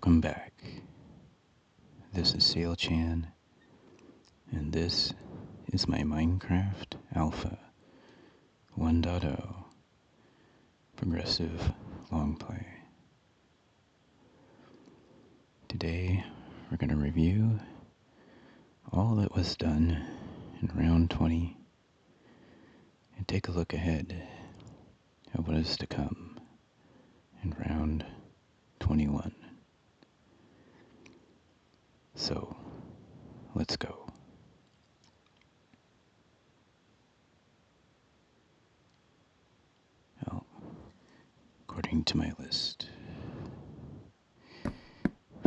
Welcome back. This is Sealchan, and this is my Minecraft Alpha 1.0 progressive Longplay. Today we're going to review all that was done in round 20 and take a look ahead at what is to come in round 21. So, let's go. Well, according to my list,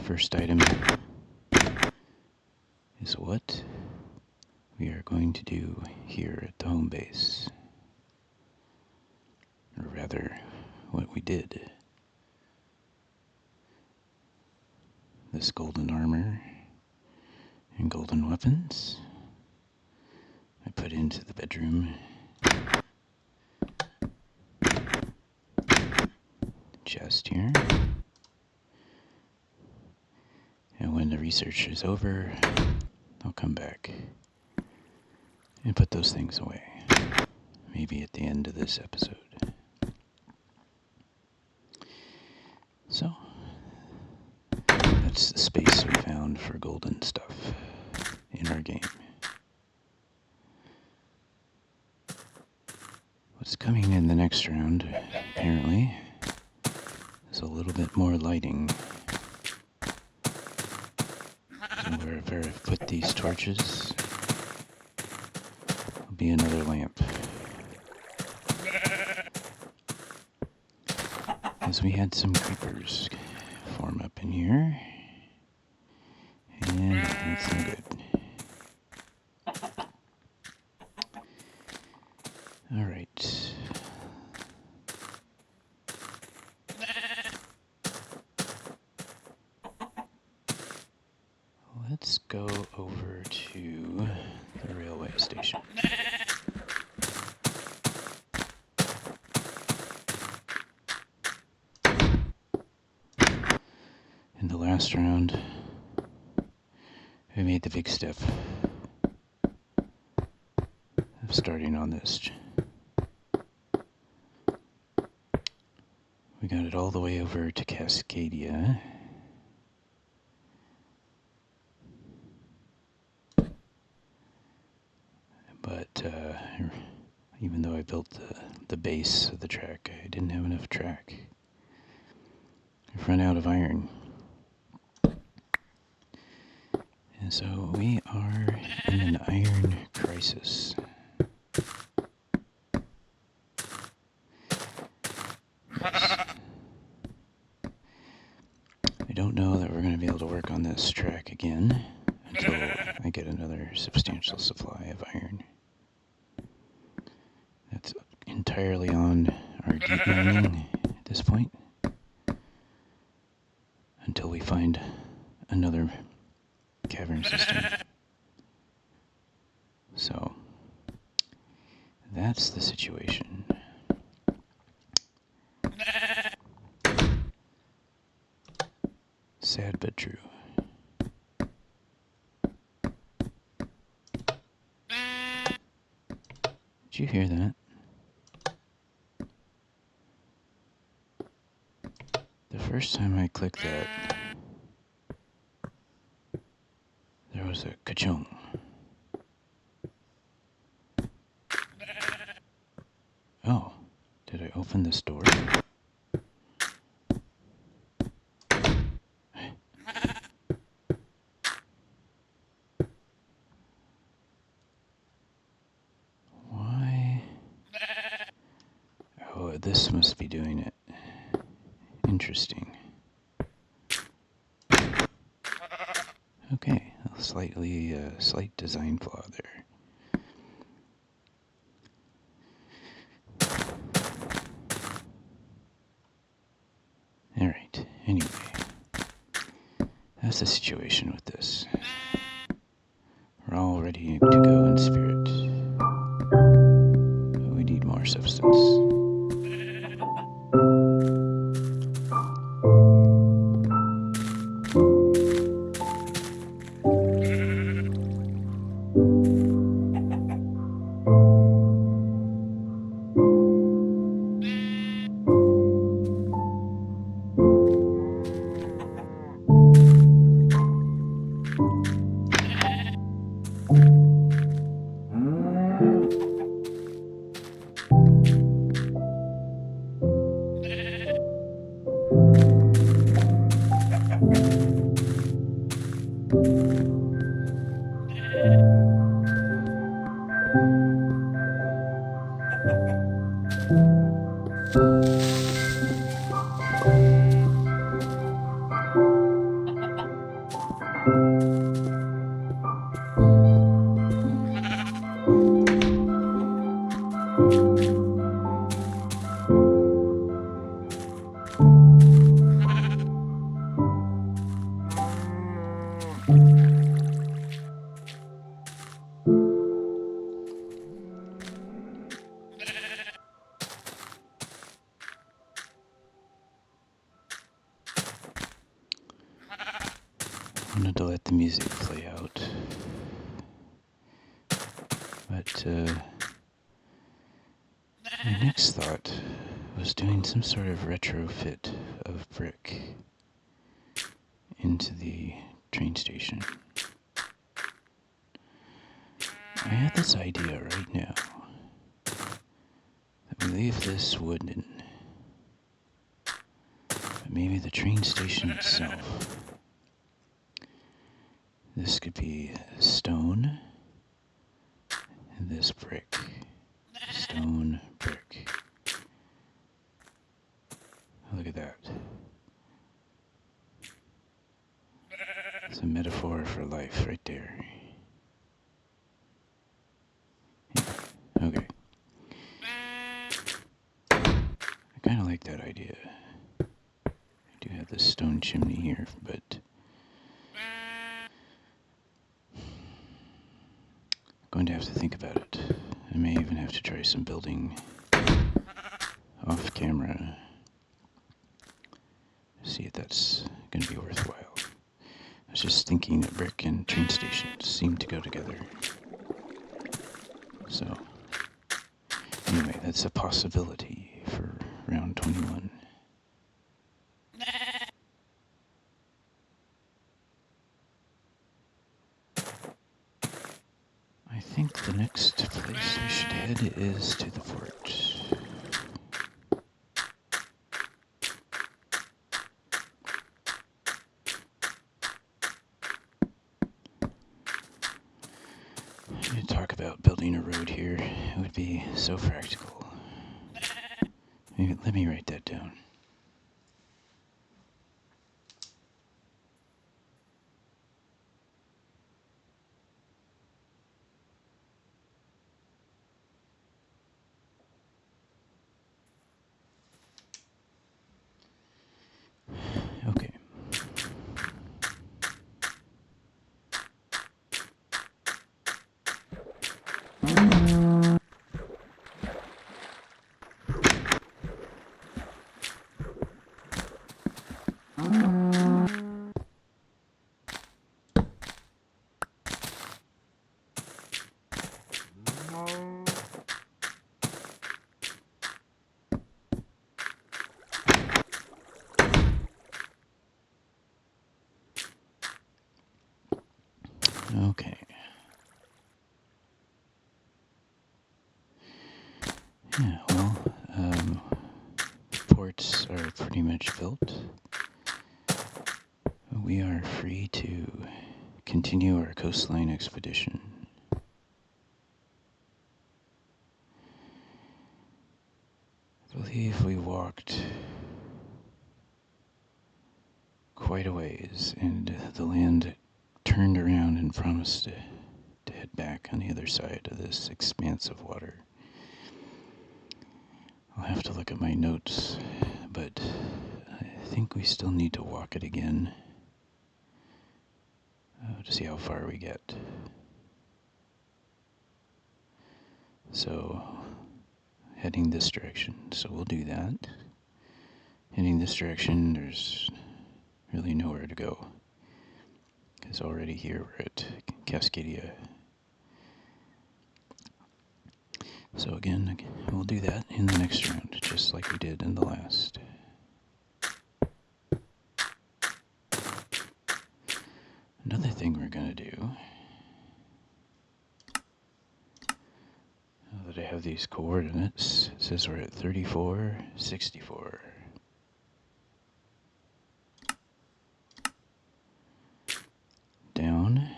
first item is what we are going to do here at the home base. Or rather, what we did. This golden armor and golden weapons I put into the bedroom chest here. And when the research is over, I'll come back and put those things away. Maybe at the end of this episode. So, that's the space we found for golden stuff in our game. What's coming in the next round, apparently, is a little bit more lighting. So wherever I've put these torches, there'll be another lamp. As we had some creepers form up in here, and that's no good. Alright. Let's go over to the railway station. In the last round, we made the big step of starting on this. We got it all the way over to Cascadia. But even though I built the base of the track, I didn't have enough track. I've run out of iron. And so we are in an iron crisis. I don't know that we're going to be able to work on this track again until I get another substantial supply of iron. That's entirely on our deep mining at this point, until we find another cavern system. So, that's the situation. Sad but true. Did you hear that? The first time I clicked that, there was a ka-chung. Oh, did I open this door? Why? Oh, this must be doing it. Interesting. Okay, a slight design flaw there. Alright, anyway. That's the situation with this. We're all ready to go in spirit. But we need more substance. But my next thought was doing some sort of retrofit of brick into the train station. I had this idea right now that we leave this wooden, but maybe the train station itself. This could be stone, and this brick. Stone, brick. Look at that. It's a metaphor for life right there. Yeah. Okay. I kind of like that idea. I do have this stone chimney here, but I'm going to have to think about it. I may even have to try some building off camera. See if that's going to be worthwhile. I was just thinking that brick and train stations seem to go together. So, anyway, that's a possibility for round 21. I think the next place we should head is to the port. To talk about building a road here, it would be so practical. Let me write that down. Okay. Okay. Yeah, well, ports are pretty much built. We are free to continue our coastline expedition. I believe we walked quite a ways, and the land turned around and promised to head back on the other side of this expanse of water. I'll have to look at my notes, but I think we still need to walk it again to see how far we get. So, heading this direction, so we'll do that. Heading this direction, there's really nowhere to go, because already here we're at Cascadia. So again, we'll do that in the next round, just like we did in the last. Another thing we're going to do, now that I have these coordinates, it says we're at 34, 64. Down,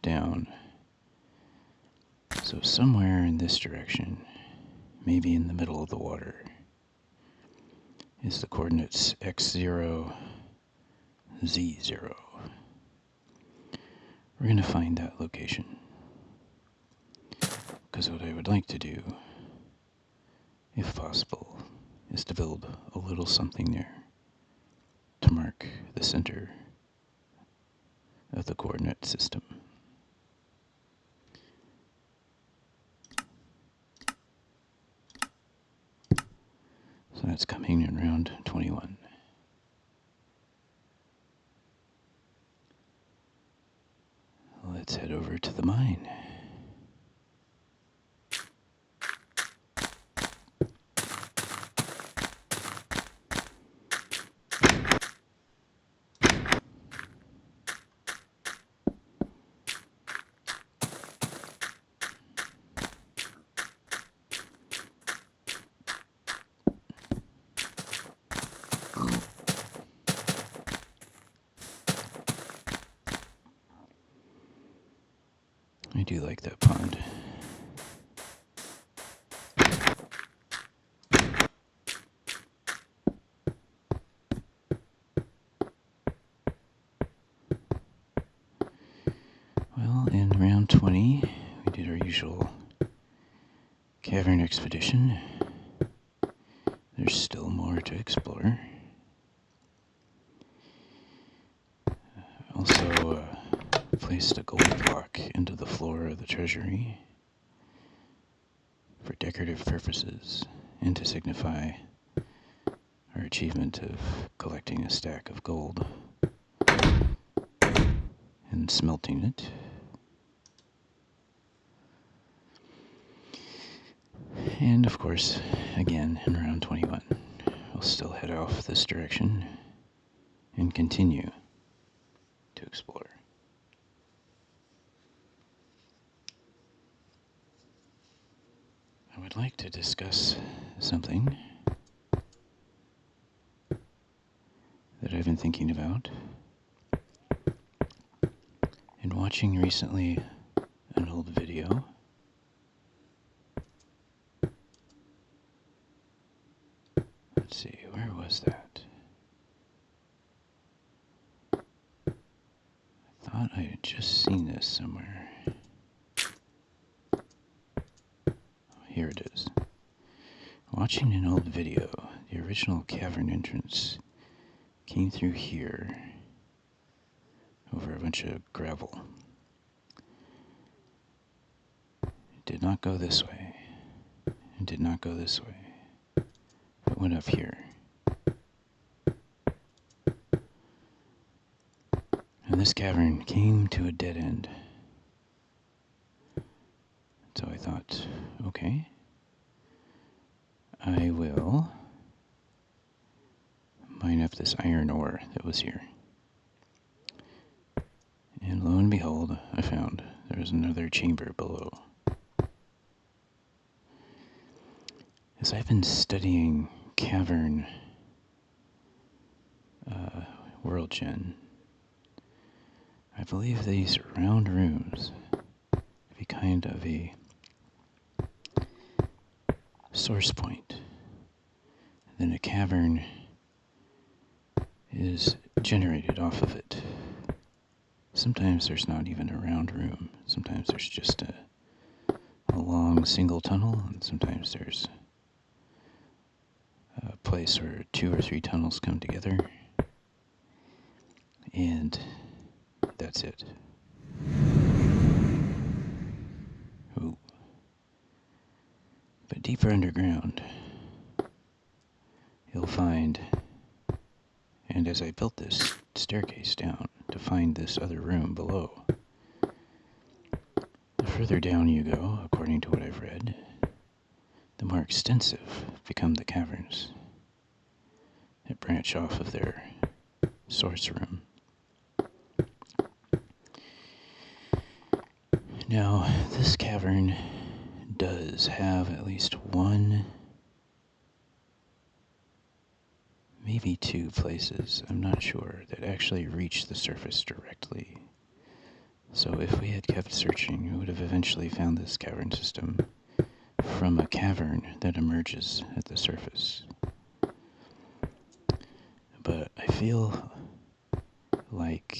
down. So somewhere in this direction, maybe in the middle of the water, is the coordinates x0, z0. We're going to find that location. Because what I would like to do, if possible, is to build a little something there to mark the center of the coordinate system. So that's coming in round 21. Let's head over to the mine. like that pond. Well, in round 20, we did our usual cavern expedition. There's still more to explore. Also, placed a gold block into the floor of the treasury for decorative purposes and to signify our achievement of collecting a stack of gold and smelting it. And of course, again in round 21, we'll still head off this direction and continue to explore. I would like to discuss something that I've been thinking about and watching recently an old video. Let's see, where was that? I thought I had just seen this somewhere. Here it is. Watching an old video, the original cavern entrance came through here over a bunch of gravel. It did not go this way. It did not go this way. It went up here. And this cavern came to a dead end. So I thought, okay, I will mine up this iron ore that was here. And lo and behold, I found there was another chamber below. As I've been studying cavern world gen, I believe these round rooms to be kind of a source point. Then a cavern is generated off of it. Sometimes there's not even a round room. Sometimes there's just a long single tunnel, and sometimes there's a place where 2 or 3 tunnels come together, and that's it. Ooh. But deeper underground, you'll find, and as I built this staircase down to find this other room below, the further down you go, according to what I've read, the more extensive become the caverns that branch off of their source room. Now, this cavern does have at least one, maybe 2 places, I'm not sure, that actually reach the surface directly. So if we had kept searching, we would have eventually found this cavern system from a cavern that emerges at the surface. But I feel like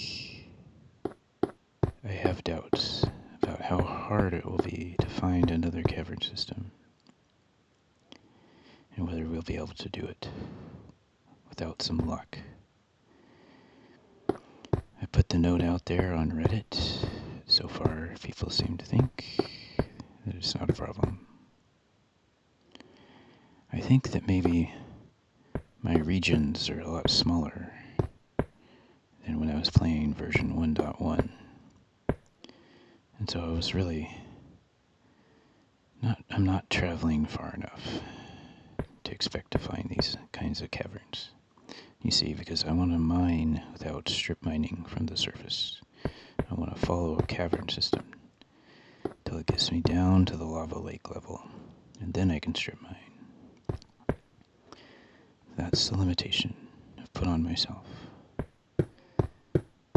I have doubts about how hard it will be to find another cavern system, and whether we'll be able to do it without some luck. I put the note out there on Reddit. So far, people seem to think that it's not a problem. I think that maybe my regions are a lot smaller than when I was playing version 1.1. And so I was really I'm not traveling far enough to expect to find these kinds of caverns. You see, because I want to mine without strip mining from the surface. I want to follow a cavern system till it gets me down to the lava lake level, and then I can strip mine. That's the limitation I've put on myself.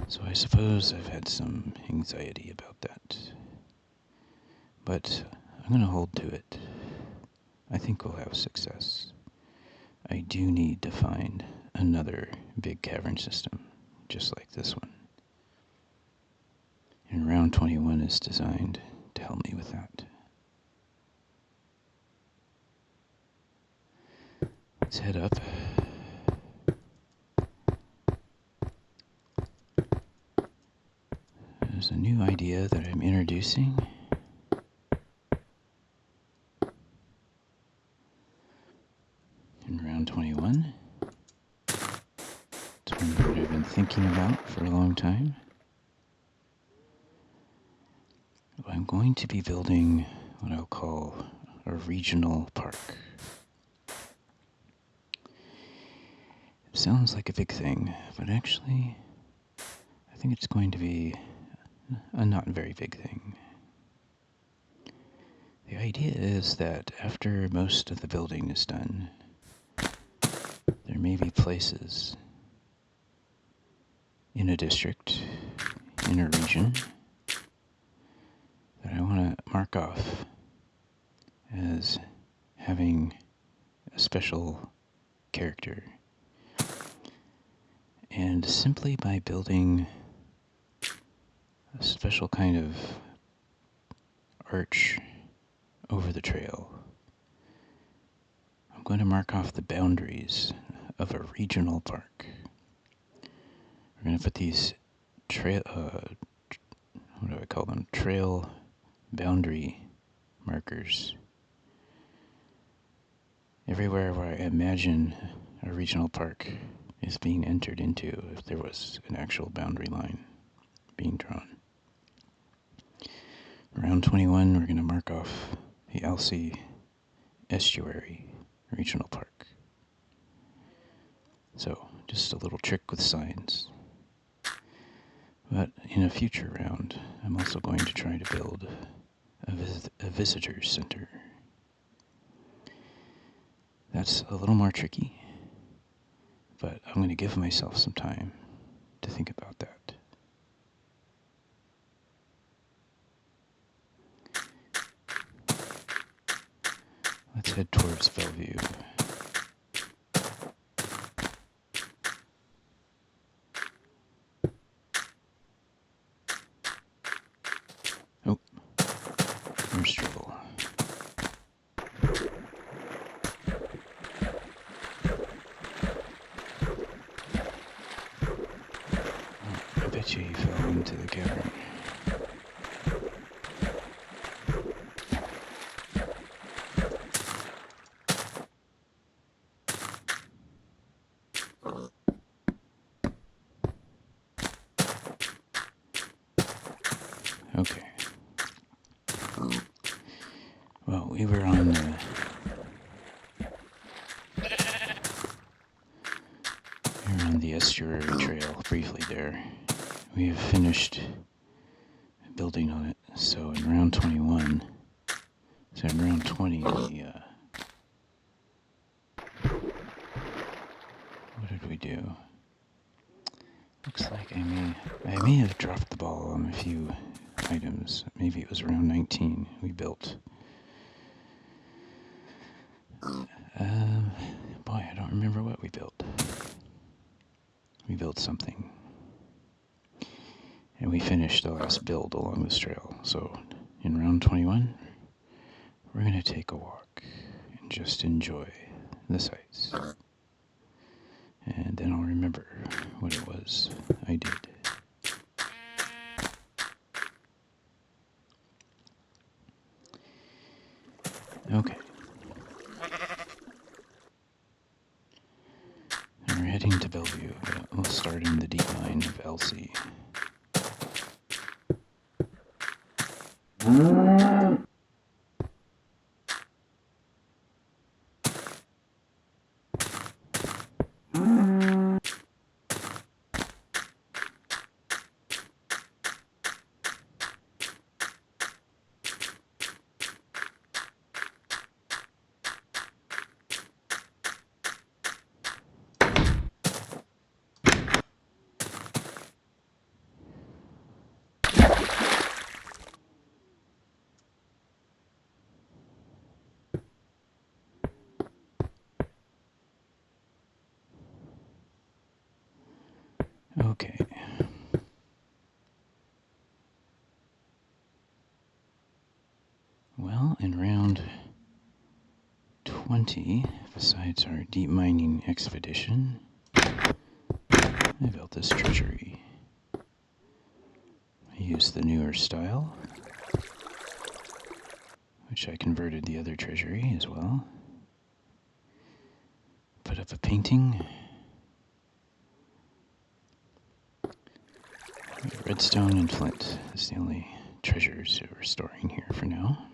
So I suppose I've had some anxiety about that. but I'm going to hold to it. I think we'll have success. I do need to find another big cavern system, just like this one. And round 21 is designed to help me with that. Let's head up. There's a new idea that I'm introducing. In round 21. It's one that I've been thinking about for a long time. I'm going to be building what I'll call a regional park. It sounds like a big thing, but actually, I think it's going to be a not very big thing. The idea is that after most of the building is done, there may be places in a district, in a region, that I want to mark off as having a special character. And simply by building a special kind of arch over the trail, I'm going to mark off the boundaries of a regional park. We're going to put these trail, what do I call them? Trail boundary markers everywhere where I imagine a regional park is being entered into, if there was an actual boundary line being drawn. Round 21, we're going to mark off the Alsea Estuary Regional Park. So, just a little trick with signs. But in a future round, I'm also going to try to build a visitor center. That's a little more tricky, but I'm going to give myself some time to think about that. Let's head towards Bellevue. Oh, there's trouble. I bet you he fell into the cavern. Okay. Well, we were on the estuary trail briefly there. We have finished building on it. So in round 21, so in round 20, what did we do? Looks like I may have dropped the ball on a few items. Maybe it was around 19 we built. Boy, I don't remember what we built. We built something. And we finished the last build along this trail. So in round 21, we're going to take a walk and just enjoy the sights. And then I'll remember what it was I did. Okay. We're heading to Bellevue, but we'll start in the decline of Alsea. in round 20, besides our deep mining expedition, I built this treasury. I used the newer style, which I converted the other treasury as well. Put up a painting. Redstone and flint is the only treasures that we're storing here for now.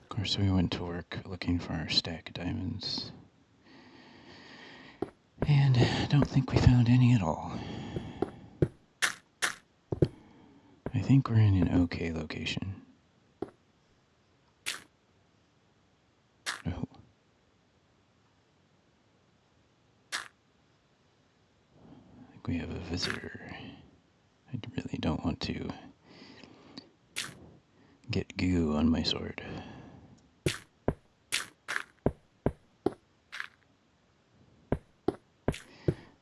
Of course, we went to work looking for our stack of diamonds. And I don't think we found any at all. I think we're in an okay location. Oh. I think we have a visitor. I really don't want to get goo on my sword.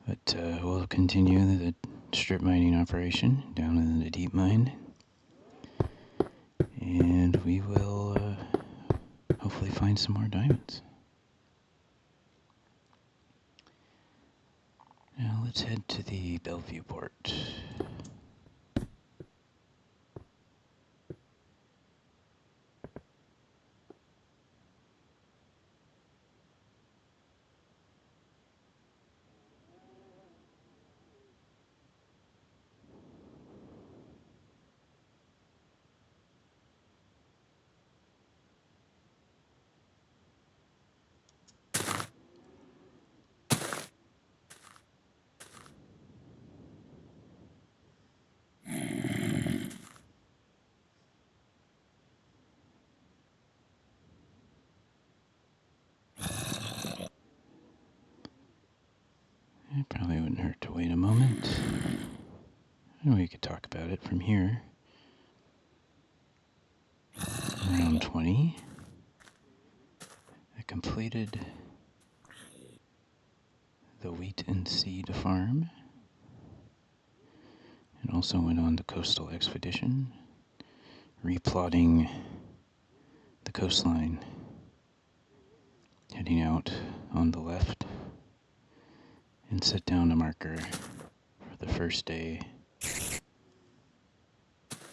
But we'll continue the strip mining operation down in the deep mine. And we will hopefully find some more diamonds. Now let's head to the Bellevue port. It probably wouldn't hurt to wait a moment. And we could talk about it from here. Round 20. I completed the wheat and seed farm. And also went on the coastal expedition, replotting the coastline, heading out on the left, and set down a marker for the first day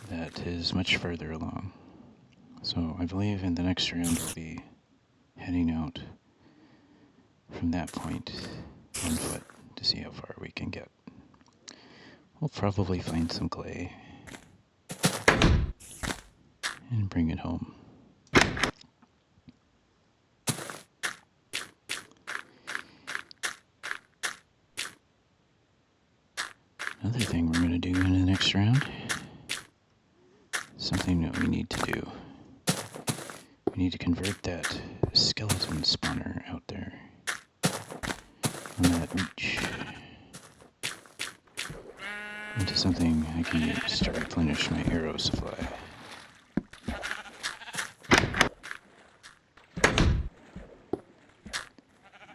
that is much further along. So I believe in the next round we'll be heading out from that point on foot to see how far we can get. We'll probably find some clay and bring it home. Another thing we're going to do in the next round, something that we need to do. We need to convert that skeleton spawner out there on that beach into something I can use to replenish my arrow supply.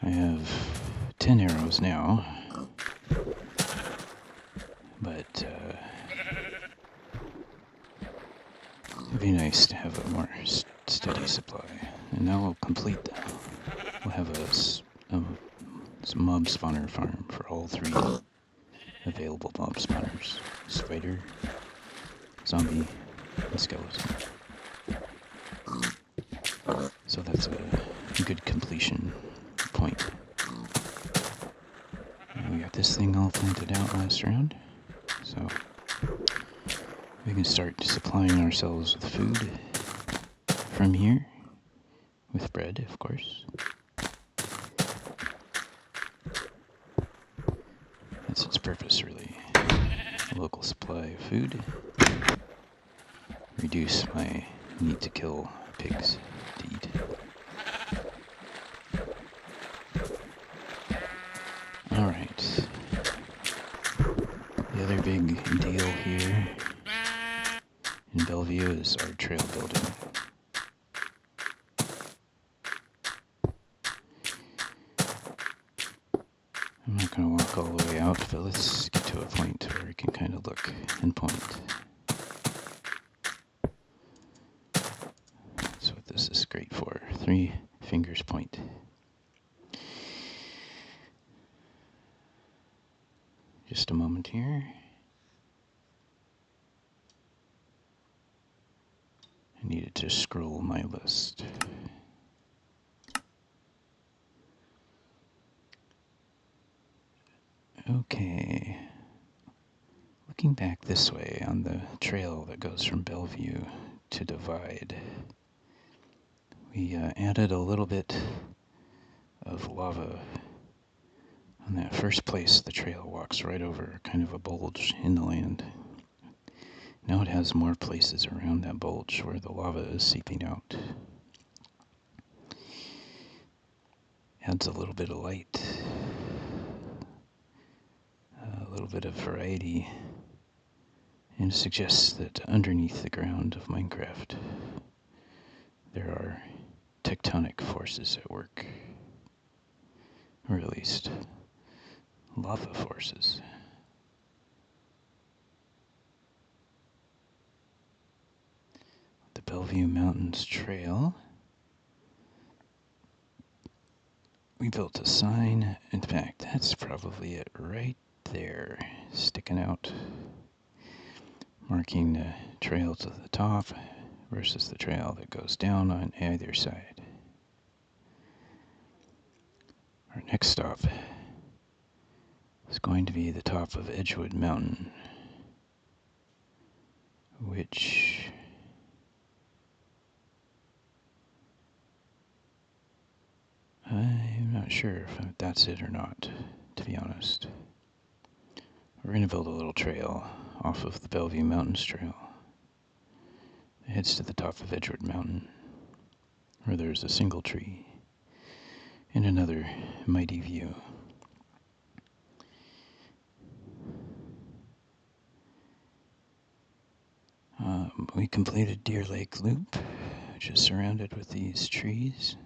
I have 10 arrows now, but it'd be nice to have a more steady supply. And now we'll complete that. We'll have a mob spawner farm for all 3 available mob spawners: spider, zombie, and skeleton. So that's a good completion point. We got this thing all planted out last round, so we can start supplying ourselves with food from here, with bread, of course. That's its purpose, really. A local supply of food. Reduce my need to kill pigs to eat. Alright. The other big deal here in Bellevue is our trail building. I'm not going to walk all the way out, but let's get to a point where we can kind of look and point. That's what this is great for. 3 fingers point. Just a moment here. I needed to scroll my list. Okay. Looking back this way on the trail that goes from Bellevue to Divide, we added a little bit of lava on that first place. The trail walks right over kind of a bulge in the land. Now it has more places around that bulge where the lava is seeping out. Adds a little bit of light, a little bit of variety, and suggests that underneath the ground of Minecraft there are tectonic forces at work, or at least lava forces. The Bellevue Mountains Trail. We built a sign. In fact, that's probably it right there, sticking out, marking the trail to the top versus the trail that goes down on either side. Our next stop is going to be the top of Edgewood Mountain, which I'm not sure if that's it or not, to be honest. We're going to build a little trail off of the Bellevue Mountains Trail. It heads to the top of Edgewood Mountain, where there's a single tree and another mighty view. We completed Deer Lake Loop, which is surrounded with these trees.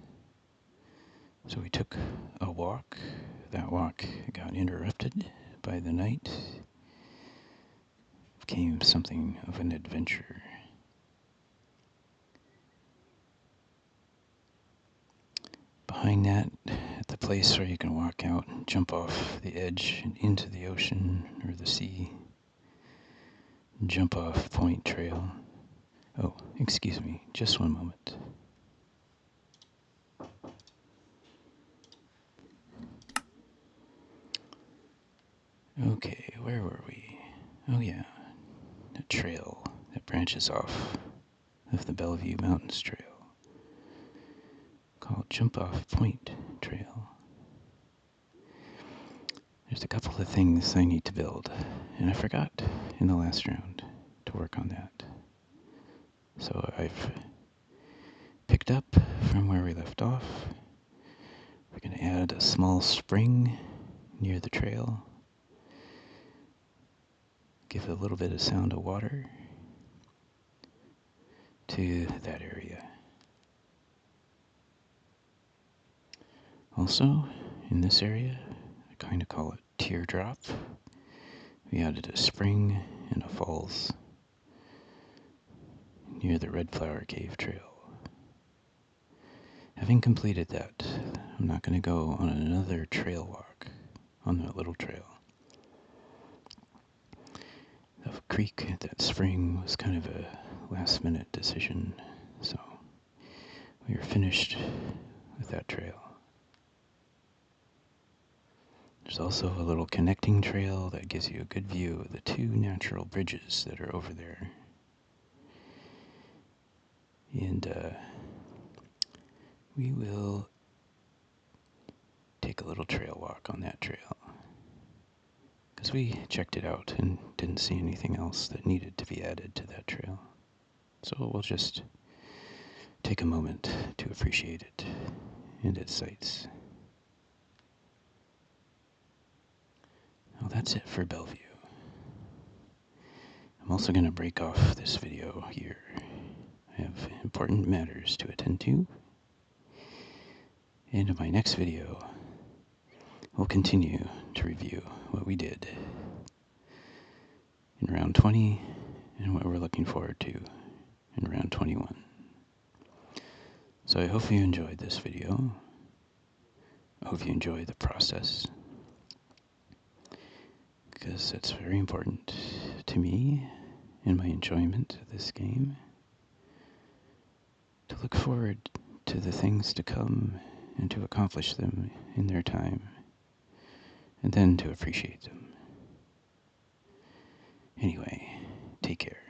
So we took a walk. That walk got interrupted by the night. It became something of an adventure. Behind that, at the place where you can walk out and jump off the edge and into the ocean or the sea, jump off Point Trail. Oh, excuse me, just one moment. Okay, where were we? Oh yeah, a trail that branches off of the Bellevue Mountains Trail, called Jump Off Point Trail. There's a couple of things I need to build, and I forgot in the last round to work on that. So I've picked up from where we left off. We're going to add a small spring near the trail. Give a little bit of sound of water to that area. Also, in this area, I kind of call it Teardrop. We added a spring and a falls near the Red Flower Cave Trail. Having completed that, I'm not going to go on another trail walk on that little trail. The creek at that spring was kind of a last-minute decision, so we are finished with that trail. There's also a little connecting trail that gives you a good view of the 2 natural bridges that are over there. And we will take a little trail walk on that trail, because we checked it out and didn't see anything else that needed to be added to that trail. So we'll just take a moment to appreciate it and its sights. Well, that's it for Bellevue. I'm also going to break off this video here. I have important matters to attend to. And in my next video, we'll continue to review what we did in round 20 and what we're looking forward to in round 21. So I hope you enjoyed this video. I hope you enjoy the process, because it's very important to me in my enjoyment of this game to look forward to the things to come and to accomplish them in their time, and then to appreciate them. Anyway, take care.